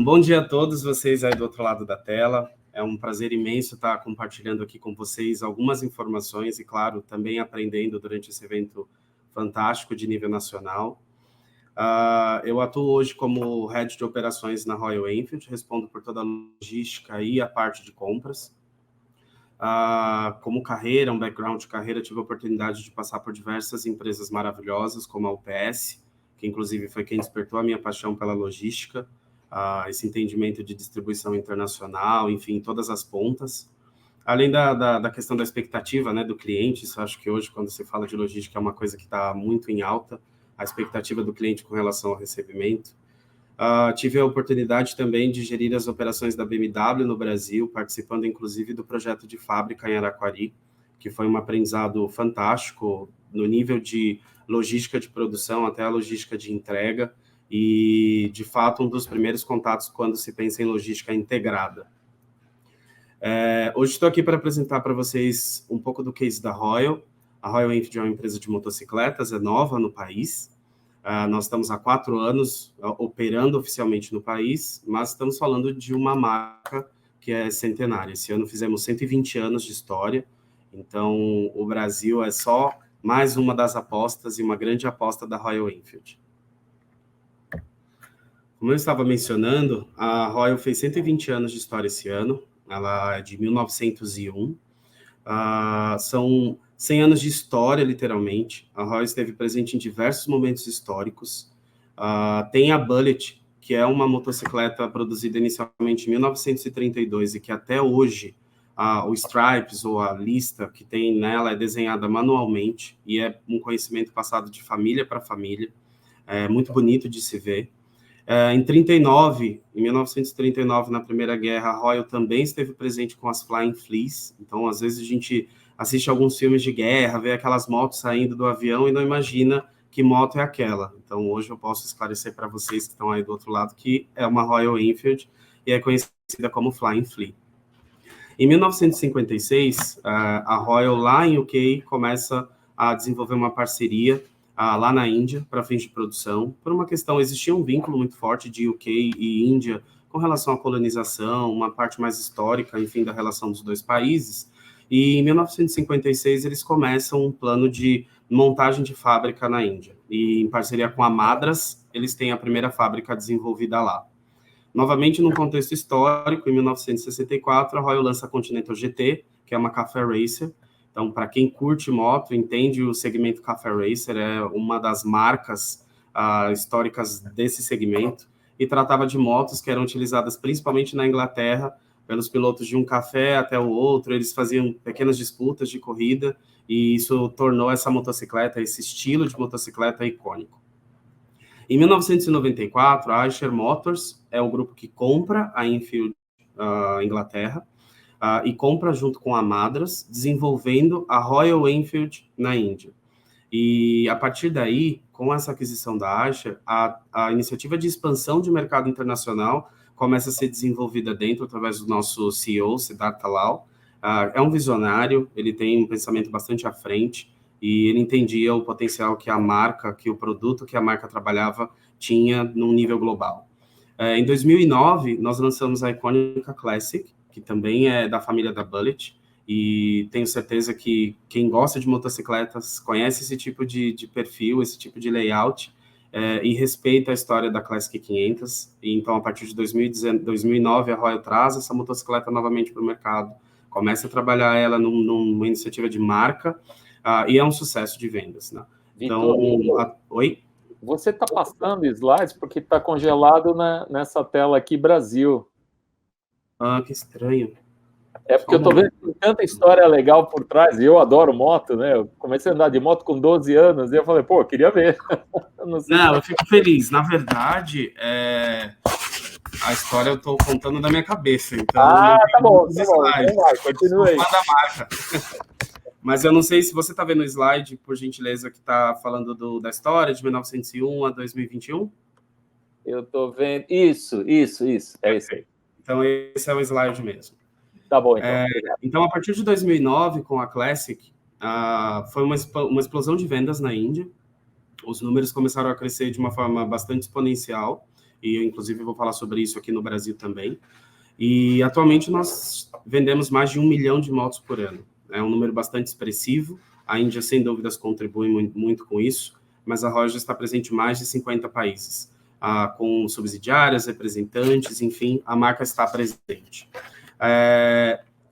Bom dia a todos vocês aí do outro lado da tela. É um prazer imenso estar compartilhando aqui com vocês algumas informações e, claro, também aprendendo durante esse evento fantástico de nível nacional. Eu atuo hoje como Head de Operações na Royal Enfield, respondo por toda a logística e a parte de compras. Como carreira, um background de carreira, tive a oportunidade de passar por diversas empresas maravilhosas, como a UPS, que inclusive foi quem despertou a minha paixão pela logística, esse entendimento de distribuição internacional, enfim, todas as pontas. Além da questão da expectativa, né, do cliente, isso acho que hoje, quando se fala de logística, é uma coisa que está muito em alta, a expectativa do cliente com relação ao recebimento. Tive a oportunidade também de gerir as operações da BMW no Brasil, participando inclusive do projeto de fábrica em Araquari, que foi um aprendizado fantástico no nível de logística de produção até a logística de entrega e, de fato, um dos primeiros contatos quando se pensa em logística integrada. Hoje estou aqui para apresentar para vocês um pouco do case da Royal. A Royal Enfield é uma empresa de motocicletas, é nova no país. Nós estamos há 4 anos operando oficialmente no país, mas estamos falando de uma marca que é centenária. Esse ano fizemos 120 anos de história, então o Brasil é só mais uma das apostas e uma grande aposta da Royal Enfield. Como eu estava mencionando, a Royal fez 120 anos de história esse ano, ela é de 1901, são 100 anos de história, literalmente. A Royal esteve presente em diversos momentos históricos. Tem a Bullet, que é uma motocicleta produzida inicialmente em 1932 e que até hoje o Stripes, ou a lista que tem nela, é desenhada manualmente e é um conhecimento passado de família para família. É muito bonito de se ver. Em 1939, na Primeira Guerra, a Royal também esteve presente com as Flying Fleas. Então, às vezes, a gente assiste alguns filmes de guerra, vê aquelas motos saindo do avião e não imagina que moto é aquela. Então, hoje eu posso esclarecer para vocês que estão aí do outro lado que é uma Royal Enfield e é conhecida como Flying Flea. Em 1956, a Royal, lá em UK, começa a desenvolver uma parceria lá na Índia, para fins de produção. Por uma questão, existia um vínculo muito forte de UK e Índia com relação à colonização, uma parte mais histórica, enfim, da relação dos dois países. E em 1956, eles começam um plano de montagem de fábrica na Índia. E em parceria com a Madras, eles têm a primeira fábrica desenvolvida lá. Novamente, num contexto histórico, em 1964, a Royal lança a Continental GT, que é uma Café Racer. Então, para quem curte moto, entende o segmento Café Racer, é uma das marcas históricas desse segmento, e tratava de motos que eram utilizadas principalmente na Inglaterra, pelos pilotos de um café até o outro, eles faziam pequenas disputas de corrida, e isso tornou essa motocicleta, esse estilo de motocicleta icônico. Em 1994, a Eicher Motors é o grupo que compra a Enfield Inglaterra, e compra junto com a Madras, desenvolvendo a Royal Enfield na Índia. E a partir daí, com essa aquisição da Eicher, a iniciativa de expansão de mercado internacional começa a ser desenvolvida dentro, através do nosso CEO, Siddhartha Lal. É um visionário, ele tem um pensamento bastante à frente, e ele entendia o potencial que a marca, que o produto que a marca trabalhava tinha num nível global. Em 2009, nós lançamos a icônica Classic, que também é da família da Bullet, e tenho certeza que quem gosta de motocicletas conhece esse tipo de perfil, esse tipo de layout, e respeita a história da Classic 500. E então, a partir de 2009, a Royal traz essa motocicleta novamente para o mercado, começa a trabalhar ela numa iniciativa de marca, e é um sucesso de vendas, né? Então, oi? Você está passando slides porque está congelado nessa tela aqui, Brasil. Que estranho. É porque eu estou vendo que tem tanta história legal por trás, e eu adoro moto, né? Eu comecei a andar de moto com 12 anos, e eu falei, pô, eu queria ver. Não, eu fico feliz. Na verdade, a história eu estou contando da minha cabeça, então... tá bom, então vai, continue aí. Da marca. Mas eu não sei se você está vendo o slide, por gentileza, que está falando da história de 1901 a 2021. Eu estou vendo. Isso. É isso aí. Então, esse é o slide mesmo. Tá bom, então. Então, a partir de 2009, com a Classic, foi uma explosão de vendas na Índia. Os números começaram a crescer de uma forma bastante exponencial. e eu, inclusive, vou falar sobre isso aqui no Brasil também. E, atualmente, nós vendemos mais de 1 milhão de motos por ano. É um número bastante expressivo. A Índia, sem dúvidas, contribui muito com isso, mas a Royal já está presente em mais de 50 países, com subsidiárias, representantes, enfim, a marca está presente.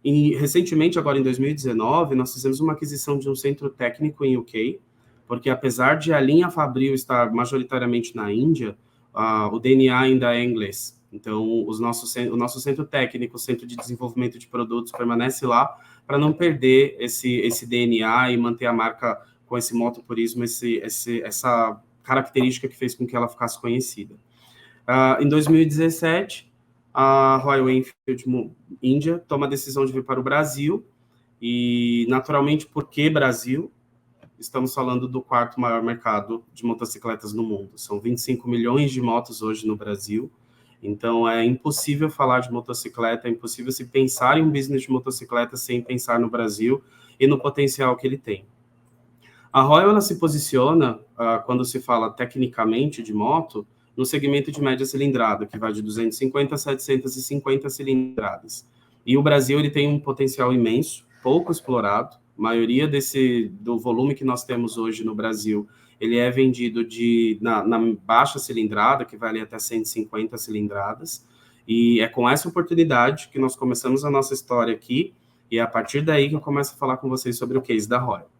E, recentemente, agora em 2019, nós fizemos uma aquisição de um centro técnico em UK, porque apesar de a linha Fabril estar majoritariamente na Índia, o DNA ainda é inglês. Então, o nosso centro técnico, o Centro de Desenvolvimento de Produtos, permanece lá para não perder esse DNA e manter a marca com esse motopurismo, essa característica que fez com que ela ficasse conhecida. Em 2017, a Royal Enfield Índia toma a decisão de vir para o Brasil, e, naturalmente, por que Brasil? Estamos falando do quarto maior mercado de motocicletas no mundo. São 25 milhões de motos hoje no Brasil. Então, é impossível falar de motocicleta, é impossível se pensar em um business de motocicleta sem pensar no Brasil e no potencial que ele tem. A Royal, ela se posiciona, quando se fala tecnicamente de moto, no segmento de média cilindrada, que vai de 250 a 750 cilindradas. E o Brasil, ele tem um potencial imenso, pouco explorado. A maioria do volume que nós temos hoje no Brasil, ele é vendido na baixa cilindrada, que vai ali até 150 cilindradas, e é com essa oportunidade que nós começamos a nossa história aqui, e é a partir daí que eu começo a falar com vocês sobre o case da Royal.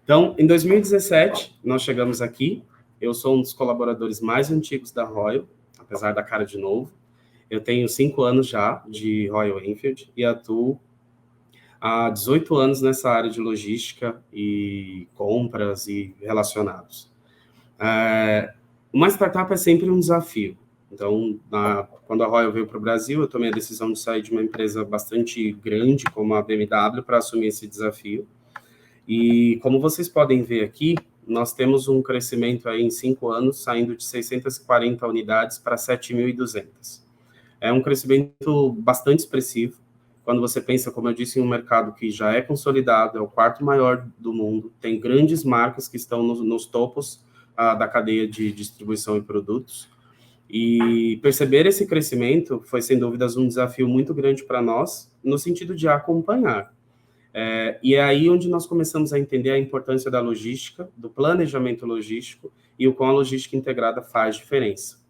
Então, em 2017, nós chegamos aqui, eu sou um dos colaboradores mais antigos da Royal, apesar da cara de novo. Eu tenho 5 anos já de Royal Enfield e atuo há 18 anos nessa área de logística e compras e relacionados. Uma startup é sempre um desafio. Então, quando a Royal veio para o Brasil, eu tomei a decisão de sair de uma empresa bastante grande como a BMW para assumir esse desafio. E, como vocês podem ver aqui, nós temos um crescimento aí em 5 anos, saindo de 640 unidades para 7.200. É um crescimento bastante expressivo, quando você pensa, como eu disse, em um mercado que já é consolidado, é o quarto maior do mundo, tem grandes marcas que estão nos topos da cadeia de distribuição e produtos. E perceber esse crescimento foi, sem dúvidas, um desafio muito grande para nós, no sentido de acompanhar. E é aí onde nós começamos a entender a importância da logística, do planejamento logístico, e o quão a logística integrada faz diferença.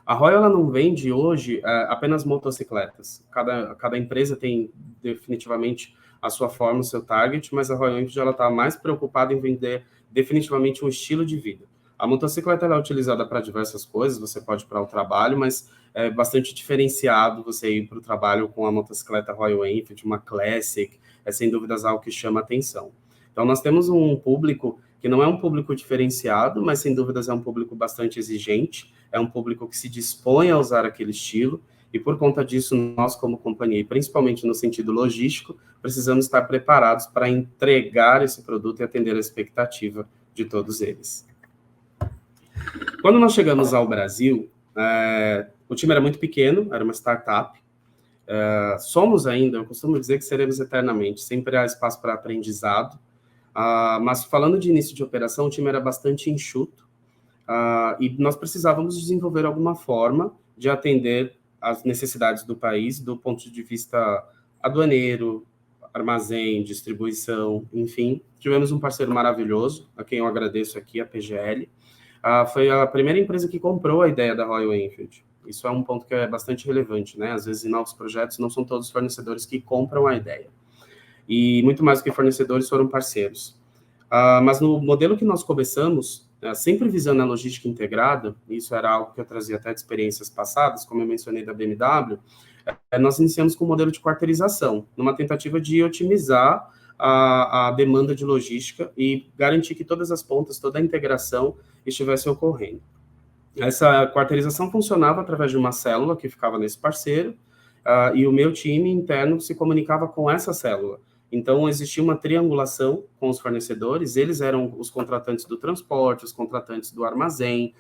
A Royal, ela não vende hoje apenas motocicletas. Cada empresa tem definitivamente a sua forma, o seu target, mas a Royal Enfield está mais preocupada em vender definitivamente um estilo de vida. A motocicleta ela é utilizada para diversas coisas, você pode ir para o trabalho, mas é bastante diferenciado você ir para o trabalho com a motocicleta Royal Enfield, uma Classic, sem dúvidas algo que chama atenção. Então, nós temos um público que não é um público diferenciado, mas sem dúvidas é um público bastante exigente, é um público que se dispõe a usar aquele estilo, e por conta disso, nós como companhia, principalmente no sentido logístico, precisamos estar preparados para entregar esse produto e atender a expectativa de todos eles. Quando nós chegamos ao Brasil, o time era muito pequeno, era uma startup, somos ainda, eu costumo dizer que seremos eternamente, sempre há espaço para aprendizado, mas falando de início de operação, o time era bastante enxuto, e nós precisávamos desenvolver alguma forma de atender às necessidades do país, do ponto de vista aduaneiro, armazém, distribuição, enfim. Tivemos um parceiro maravilhoso, a quem eu agradeço aqui, a PGL. Foi a primeira empresa que comprou a ideia da Royal Enfield. Isso é um ponto que é bastante relevante, né? Às vezes, em novos projetos, não são todos os fornecedores que compram a ideia. E muito mais do que fornecedores, foram parceiros. Mas no modelo que nós começamos, sempre visando a logística integrada, isso era algo que eu trazia até de experiências passadas, como eu mencionei da BMW, nós iniciamos com um modelo de quarteirização, numa tentativa de otimizar a demanda de logística e garantir que todas as pontas, toda a integração estivesse ocorrendo. Essa quarteirização funcionava através de uma célula que ficava nesse parceiro, e o meu time interno se comunicava com essa célula. Então, existia uma triangulação com os fornecedores, eles eram os contratantes do transporte, os contratantes do armazém,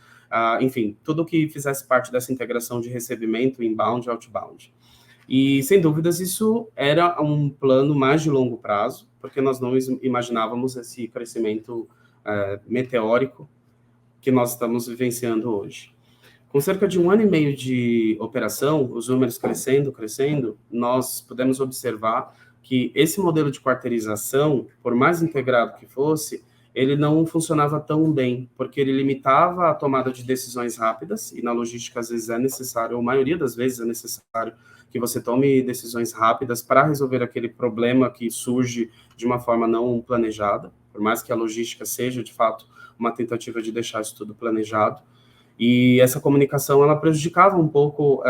enfim, tudo que fizesse parte dessa integração de recebimento inbound e outbound. E, sem dúvidas, isso era um plano mais de longo prazo, porque nós não imaginávamos esse crescimento meteórico que nós estamos vivenciando hoje. Com cerca de 1 ano e meio de operação, os números crescendo, nós pudemos observar que esse modelo de quarteirização, por mais integrado que fosse, ele não funcionava tão bem, porque ele limitava a tomada de decisões rápidas, e na logística às vezes é necessário, ou a maioria das vezes é necessário, que você tome decisões rápidas para resolver aquele problema que surge de uma forma não planejada, por mais que a logística seja, de fato, uma tentativa de deixar isso tudo planejado. E essa comunicação, ela prejudicava um pouco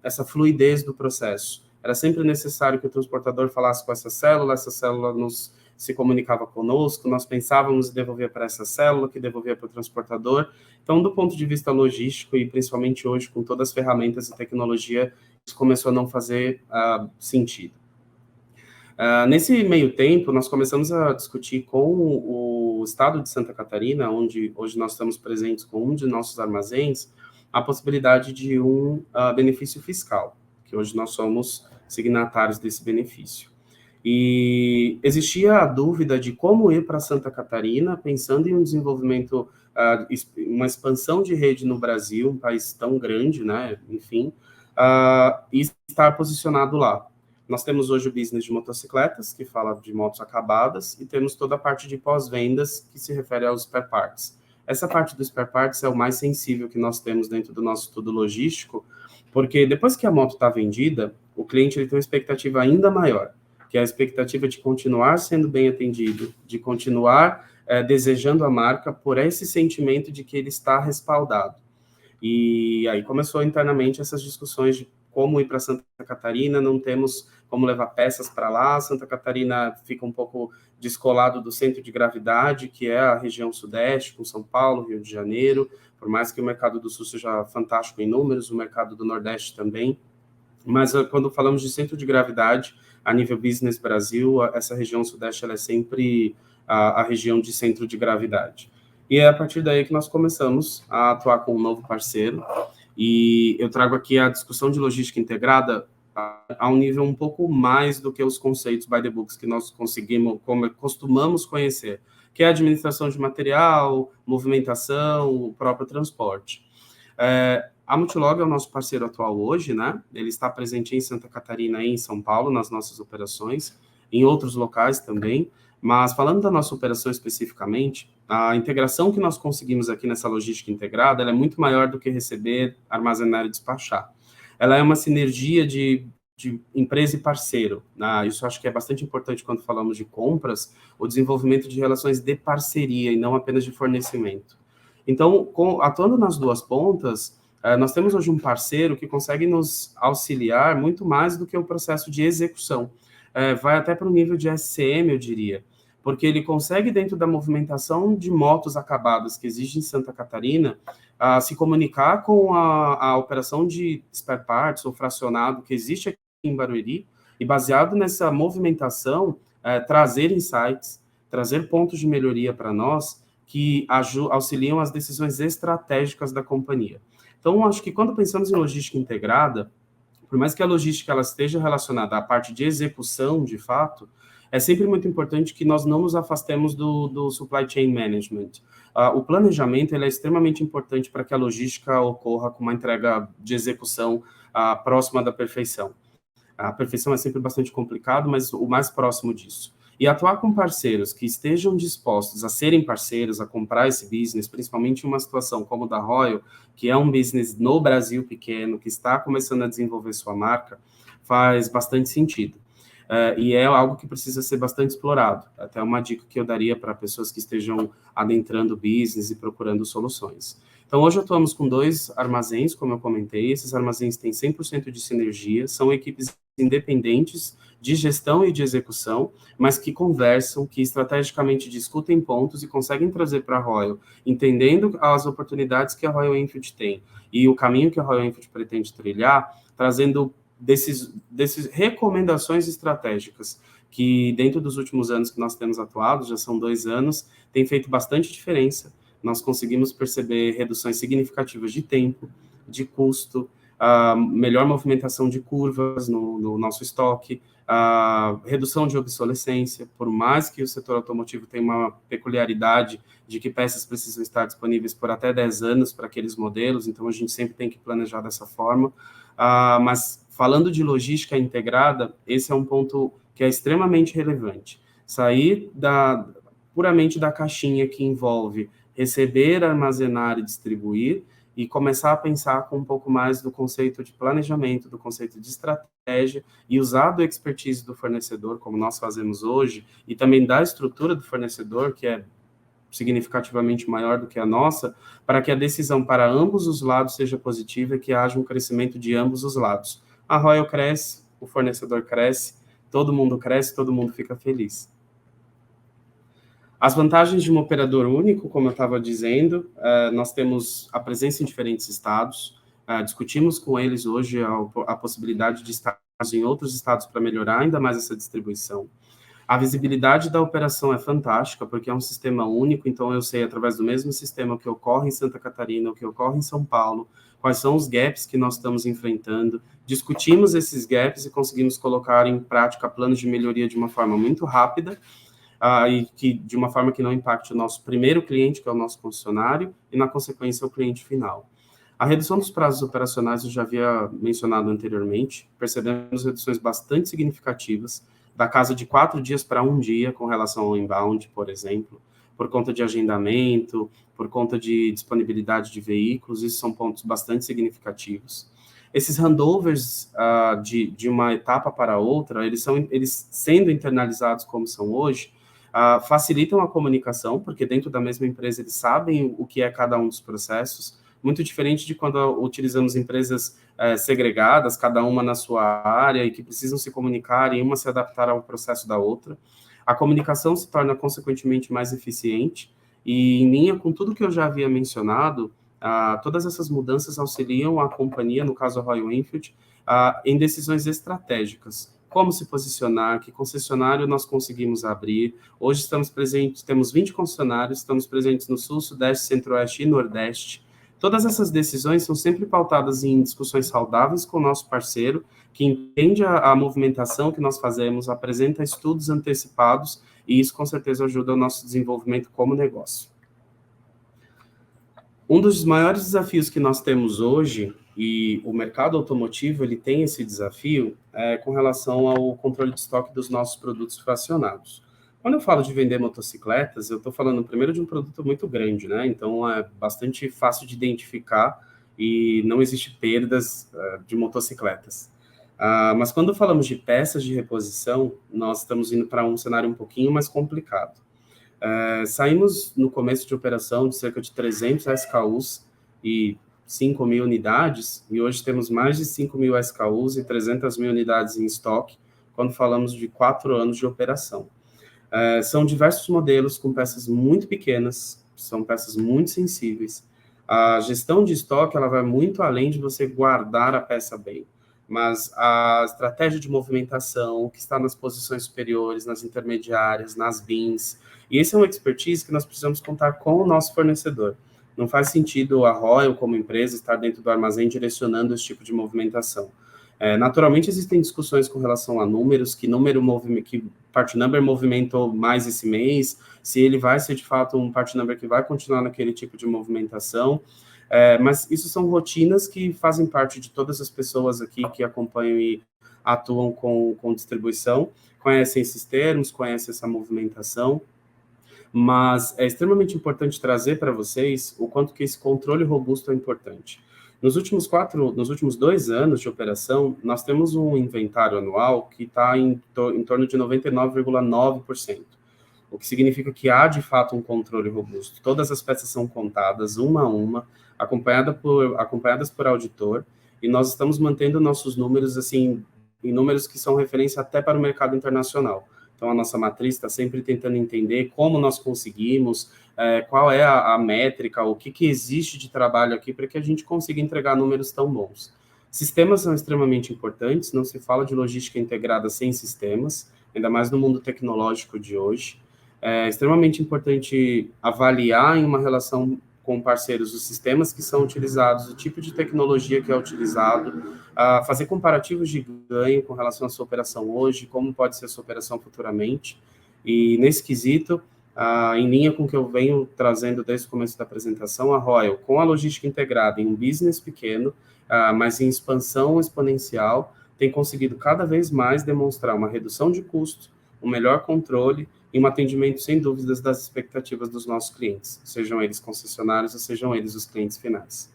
essa fluidez do processo. Era sempre necessário que o transportador falasse com essa célula se comunicava conosco, nós pensávamos em devolver para essa célula, que devolvia para o transportador. Então, do ponto de vista logístico, e principalmente hoje, com todas as ferramentas e tecnologia, isso começou a não fazer sentido. Nesse meio tempo, nós começamos a discutir com o estado de Santa Catarina, onde hoje nós estamos presentes com um de nossos armazéns, a possibilidade de um benefício fiscal, que hoje nós somos signatários desse benefício. E existia a dúvida de como ir para Santa Catarina, pensando em um desenvolvimento, uma expansão de rede no Brasil, um país tão grande, né? Enfim, e estar posicionado lá. Nós temos hoje o business de motocicletas, que fala de motos acabadas, e temos toda a parte de pós-vendas, que se refere aos spare parts. Essa parte dos spare parts é o mais sensível que nós temos dentro do nosso estudo logístico, porque depois que a moto está vendida, o cliente ele tem uma expectativa ainda maior, que é a expectativa de continuar sendo bem atendido, de continuar desejando a marca por esse sentimento de que ele está respaldado. E aí começou internamente essas discussões de como ir para Santa Catarina, não temos como levar peças para lá, Santa Catarina fica um pouco descolado do centro de gravidade, que é a região sudeste, com São Paulo, Rio de Janeiro, por mais que o mercado do sul seja fantástico em números, o mercado do Nordeste também, mas quando falamos de centro de gravidade, a nível Business Brasil, essa região sudeste ela é sempre a região de centro de gravidade. E é a partir daí que nós começamos a atuar com um novo parceiro, e eu trago aqui a discussão de logística integrada a um nível um pouco mais do que os conceitos by the books que nós costumamos conhecer, que é a administração de material, movimentação, o próprio transporte. A Multilog é o nosso parceiro atual hoje, né? Ele está presente em Santa Catarina e em São Paulo, nas nossas operações, em outros locais também, mas falando da nossa operação especificamente, a integração que nós conseguimos aqui nessa logística integrada, ela é muito maior do que receber, armazenar e despachar. Ela é uma sinergia de empresa e parceiro. Isso acho que é bastante importante quando falamos de compras, o desenvolvimento de relações de parceria e não apenas de fornecimento. Então, atuando nas duas pontas, nós temos hoje um parceiro que consegue nos auxiliar muito mais do que o processo de execução. Vai até para o nível de SCM, eu diria, porque ele consegue, dentro da movimentação de motos acabadas que existe em Santa Catarina, se comunicar com a operação de spare parts ou fracionado que existe aqui em Barueri, e baseado nessa movimentação, trazer insights, trazer pontos de melhoria para nós, que auxiliam as decisões estratégicas da companhia. Então, acho que quando pensamos em logística integrada, por mais que a logística ela esteja relacionada à parte de execução, de fato, é sempre muito importante que nós não nos afastemos do supply chain management. O planejamento ele é extremamente importante para que a logística ocorra com uma entrega de execução próxima da perfeição. A perfeição é sempre bastante complicado, mas o mais próximo disso. E atuar com parceiros que estejam dispostos a serem parceiros, a comprar esse business, principalmente em uma situação como a da Royal, que é um business no Brasil pequeno, que está começando a desenvolver sua marca, faz bastante sentido. E é algo que precisa ser bastante explorado. Até uma dica que eu daria para pessoas que estejam adentrando o business e procurando soluções. Então, hoje atuamos com 2 armazéns, como eu comentei. Esses armazéns têm 100% de sinergia, são equipes independentes de gestão e de execução, mas que conversam, que estrategicamente discutem pontos e conseguem trazer para a Royal, entendendo as oportunidades que a Royal Enfield tem e o caminho que a Royal Enfield pretende trilhar, trazendo desses recomendações estratégicas que, dentro dos últimos anos que nós temos atuado, já são 2 anos, tem feito bastante diferença. Nós conseguimos perceber reduções significativas de tempo, de custo, melhor movimentação de curvas no nosso estoque, a redução de obsolescência, por mais que o setor automotivo tenha uma peculiaridade de que peças precisam estar disponíveis por até 10 anos para aqueles modelos, então a gente sempre tem que planejar dessa forma. Mas falando de logística integrada, esse é um ponto que é extremamente relevante. Sair puramente da caixinha que envolve receber, armazenar e distribuir, e começar a pensar com um pouco mais do conceito de planejamento, do conceito de estratégia, e usar do expertise do fornecedor, como nós fazemos hoje, e também da estrutura do fornecedor, que é significativamente maior do que a nossa, para que a decisão para ambos os lados seja positiva e que haja um crescimento de ambos os lados. A Royal cresce, o fornecedor cresce, todo mundo cresce, todo mundo fica feliz. As vantagens de um operador único, como eu estava dizendo, nós temos a presença em diferentes estados, discutimos com eles hoje a possibilidade de estar em outros estados para melhorar ainda mais essa distribuição. A visibilidade da operação é fantástica, porque é um sistema único, então eu sei, através do mesmo sistema, o que ocorre em Santa Catarina, o que ocorre em São Paulo, quais são os gaps que nós estamos enfrentando, discutimos esses gaps e conseguimos colocar em prática planos de melhoria de uma forma muito rápida, e que de uma forma que não impacte o nosso primeiro cliente, que é o nosso concessionário, e na consequência o cliente final. A redução dos prazos operacionais eu já havia mencionado anteriormente, percebemos reduções bastante significativas, da casa de 4 dias para 1 dia, com relação ao inbound, por exemplo, por conta de agendamento, por conta de disponibilidade de veículos, isso são pontos bastante significativos. Esses handovers de uma etapa para outra, eles sendo internalizados como são hoje, facilitam a comunicação, porque dentro da mesma empresa eles sabem o que é cada um dos processos, muito diferente de quando utilizamos empresas segregadas, cada uma na sua área, e que precisam se comunicar e uma se adaptar ao processo da outra. A comunicação se torna, consequentemente, mais eficiente, e em linha com tudo que eu já havia mencionado, todas essas mudanças auxiliam a companhia, no caso a Royal Enfield, em decisões estratégicas. Como se posicionar, que concessionário nós conseguimos abrir. Hoje estamos presentes, temos 20 concessionários, estamos presentes no Sul, Sudeste, Centro-Oeste e Nordeste. Todas essas decisões são sempre pautadas em discussões saudáveis com o nosso parceiro, que entende a movimentação que nós fazemos, apresenta estudos antecipados, e isso com certeza ajuda o nosso desenvolvimento como negócio. Um dos maiores desafios que nós temos hoje, e o mercado automotivo ele tem esse desafio, é com relação ao controle de estoque dos nossos produtos fracionados. Quando eu falo de vender motocicletas, eu estou falando primeiro de um produto muito grande, né? Então é bastante fácil de identificar e não existe perdas de motocicletas. Mas quando falamos de peças de reposição, nós estamos indo para um cenário um pouquinho mais complicado. Saímos no começo de operação de cerca de 300 SKUs e 5 mil unidades, e hoje temos mais de 5 mil SKUs e 300 mil unidades em estoque, quando falamos de 4 anos de operação. São diversos modelos com peças muito pequenas, são peças muito sensíveis. A gestão de estoque ela vai muito além de você guardar a peça bem, mas a estratégia de movimentação, que está nas posições superiores, nas intermediárias, nas bins, e esse é um expertise que nós precisamos contar com o nosso fornecedor. Não faz sentido a Royal, como empresa, estar dentro do armazém direcionando esse tipo de movimentação. Naturalmente, existem discussões com relação a números, que part number movimentou mais esse mês, se ele vai ser, de fato, um part number que vai continuar naquele tipo de movimentação, mas isso são rotinas que fazem parte de todas as pessoas aqui que acompanham e atuam com distribuição, conhecem esses termos, conhecem essa movimentação, mas é extremamente importante trazer para vocês o quanto que esse controle robusto é importante. Nos últimos 2 anos de operação, nós temos um inventário anual que está em torno de 99,9%, o que significa que há, de fato, um controle robusto. Todas as peças são contadas, uma a uma, acompanhadas por auditor, e nós estamos mantendo nossos números, assim, em números que são referência até para o mercado internacional. Então, a nossa matriz está sempre tentando entender como nós conseguimos, qual é a métrica, o que existe de trabalho aqui para que a gente consiga entregar números tão bons. Sistemas são extremamente importantes, não se fala de logística integrada sem sistemas, ainda mais no mundo tecnológico de hoje. É extremamente importante avaliar em uma relação com parceiros os sistemas que são utilizados, o tipo de tecnologia que é utilizado, fazer comparativos de ganho com relação à sua operação hoje, como pode ser a sua operação futuramente. E nesse quesito, em linha com o que eu venho trazendo desde o começo da apresentação, a Royal, com a logística integrada em um business pequeno, mas em expansão exponencial, tem conseguido cada vez mais demonstrar uma redução de custo, um melhor controle e um atendimento, sem dúvidas, das expectativas dos nossos clientes, sejam eles concessionários ou sejam eles os clientes finais.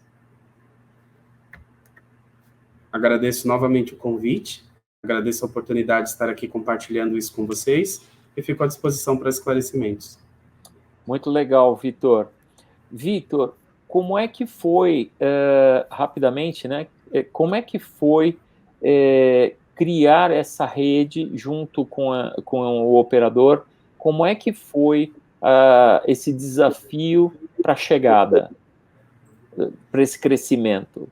Agradeço novamente o convite, agradeço a oportunidade de estar aqui compartilhando isso com vocês e fico à disposição para esclarecimentos. Muito legal, Vitor. Vitor, como é que foi, rapidamente, né? Como é que foi criar essa rede junto com o operador? Como é que foi esse desafio para a chegada, para esse crescimento?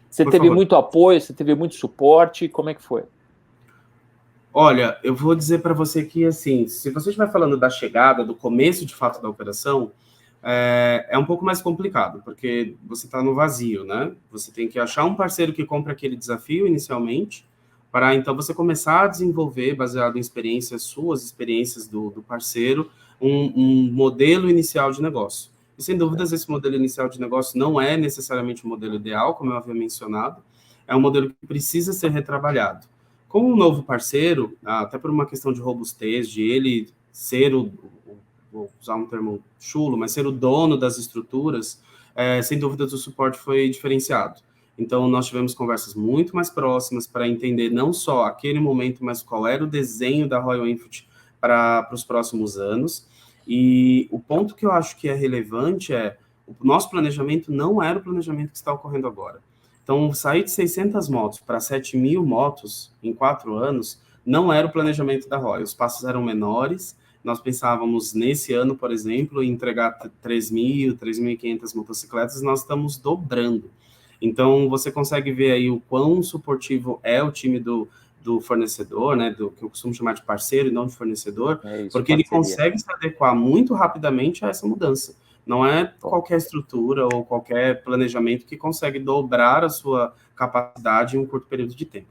Você teve muito apoio, você teve muito suporte, como é que foi? Olha, eu vou dizer para você que, assim, se você estiver falando da chegada, do começo, de fato, da operação, é um pouco mais complicado, porque você está no vazio, né? Você tem que achar um parceiro que compre aquele desafio inicialmente, para então você começar a desenvolver, baseado em experiências suas, experiências do parceiro, um modelo inicial de negócio. E, sem dúvidas, esse modelo inicial de negócio não é necessariamente o modelo ideal, como eu havia mencionado, é um modelo que precisa ser retrabalhado. Com um novo parceiro, até por uma questão de robustez, de ele ser vou usar um termo chulo, mas ser o dono das estruturas, sem dúvidas o suporte foi diferenciado. Então, nós tivemos conversas muito mais próximas para entender não só aquele momento, mas qual era o desenho da Royal Infant para os próximos anos. E o ponto que eu acho que é relevante é o nosso planejamento não era o planejamento que está ocorrendo agora. Então, sair de 600 motos para 7.000 motos em 4 anos não era o planejamento da Royal. Os passos eram menores. Nós pensávamos, nesse ano, por exemplo, em entregar 3.000, 3.500 motocicletas, nós estamos dobrando. Então, você consegue ver aí o quão suportivo é o time do fornecedor, né, do que eu costumo chamar de parceiro e não de fornecedor, porque ele consegue se adequar muito rapidamente a essa mudança. Não é qualquer estrutura ou qualquer planejamento que consegue dobrar a sua capacidade em um curto período de tempo.